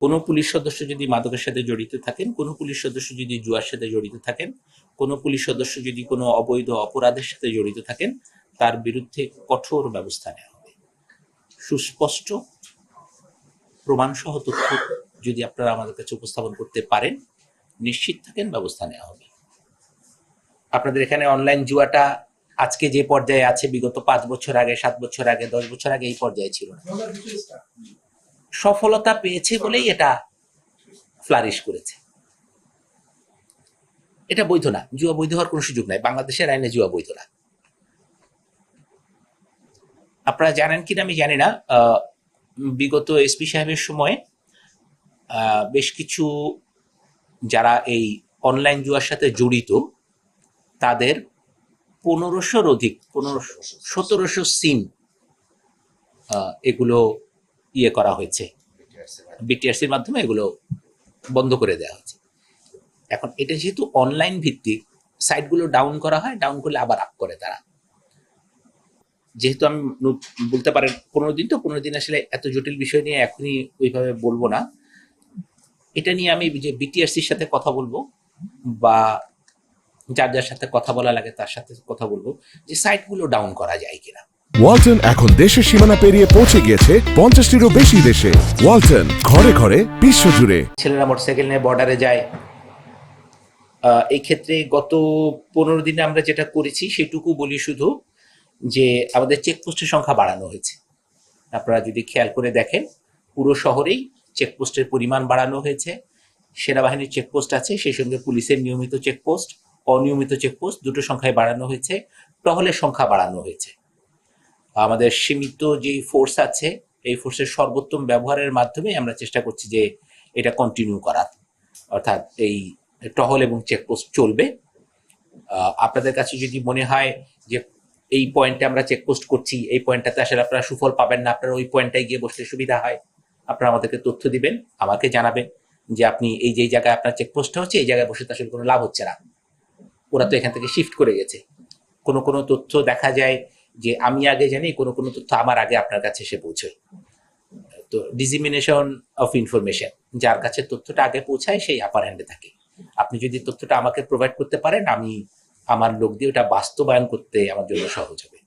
কোনো পুলিশ সদস্য যদি মাদকের সাথে জড়িত থাকেন, কোনো পুলিশ সদস্য যদি জুয়ার সাথে জড়িত থাকেন, কোনো পুলিশ সদস্য যদি কোনো অবৈধ অপরাধের সাথে জড়িত থাকেন, তার বিরুদ্ধে কঠোর ব্যবস্থা নেওয়া হবে। সুস্পষ্ট প্রমাণসহ তথ্য যদি আপনারা আমাদের কাছে উপস্থাপন করতে পারেন, নিশ্চিত থাকেন ব্যবস্থা নেওয়া হবে। আপনাদের এখানে অনলাইন জুয়াটা আজকে যে পর্যায়ে আছে, বিগত 5 বছর আগে, 7 বছর আগে, 10 বছর আগে এই পর্যায়ে ছিল না। সফলতা পেয়েছে বলেই এটা ফ্লারিশ করেছে। এটা বৈধ না, জুয়া বৈধ হওয়ার কোনো সুযোগ নাই, বাংলাদেশের আইনে জুয়া বৈধ না। আপনারা জানেন কিনা আমি জানি না, বিগত এসপি সাহেবের সময় বেশ কিছু যারা এই অনলাইন জুয়ার সাথে জড়িত তাদের 1500-র অধিক, 1700 সিম এগুলো করা হয়েছে, বিটিআরসির মাধ্যমে এগুলো বন্ধ করে দেওয়া হয়েছে। এখন এটা যেহেতু অনলাইন ভিত্তিক, সাইটগুলো ডাউন করা হয়, ডাউন করলে আবার আপ করে তারা। যেহেতু আমি বলতে পারেন 15 দিন, তো 15 দিন আসলে এত জটিল বিষয় নিয়ে এখনই ওইভাবে বলবো না। এটা নিয়ে আমি যে বিটিআরসির সাথে কথা বলবো বা যার যার সাথে কথা বলা লাগে তার সাথে কথা বলবো যে সাইটগুলো ডাউন করা যায় কিনা। ওয়ালটন এখন দেশের সীমানা পেরিয়ে পৌঁছে গিয়েছে 50টিরও বেশি দেশে। ওয়ালটন, ঘরে ঘরে বিশ্বজুড়ে। ছেলেরা মোটরসাইকেল নিয়ে বর্ডারে যায়। এই ক্ষেত্রে গত 15 দিনে আমরা যেটা করেছি সেটুকু বলি শুধু, যে আমাদের চেকপোস্টের সংখ্যা বাড়ানো হয়েছে। আপনারা যদি খেয়াল করে দেখেন, পুরো শহরেই চেকপোস্টের পরিমাণ বাড়ানো হয়েছে। সেনাবাহিনীর চেকপোস্ট আছে, সেই সঙ্গে পুলিশের নিয়মিত চেকপোস্ট, অনিয়মিত চেকপোস্ট দুটো সংখ্যায় বাড়ানো হয়েছে। টহলের সংখ্যা বাড়ানো হয়েছে। আমাদের সীমিত যে ফোর্স আছে, এই ফোর্সের সর্বোত্তম ব্যবহারের মাধ্যমে আমরা চেষ্টা করছি যে এটা কন্টিনিউ করার, অর্থাৎ এই টহল এবং চেকপোস্ট চলবে। আপনাদের কাছে যদি মনে হয় যে এই পয়েন্টে আমরা চেকপোস্ট করছি, এই পয়েন্টটাতে আসলে আপনারা সুফল পাবেন না, আপনারা ওই পয়েন্টটায় গিয়ে বসতে সুবিধা হয়, আপনারা আমাদেরকে তথ্য দিবেন, আমাকে জানাবেন যে আপনি এই যে জায়গায় আপনার চেকপোস্টটা হচ্ছে, এই জায়গায় বসে তো আসলে কোনো লাভ হচ্ছে না, ওরা তো এখান থেকে শিফট করে গেছে। কোনো কোনো তথ্য দেখা যায় যে আমি আগে জানি, কোনো কোনো তথ্য আমার আগে আপনার কাছে এসে পৌঁছয়। তো ডিসিমিনেশন অফ ইনফরমেশন, যার কাছে তথ্যটা আগে পৌঁছায় সেই আপার হ্যান্ডে থাকে। আপনি যদি তথ্যটা আমাকে প্রোভাইড করতে পারেন, আমি আমার লোক দিয়ে ওটা বাস্তবায়ন করতে আমার জন্য সহজ হবে।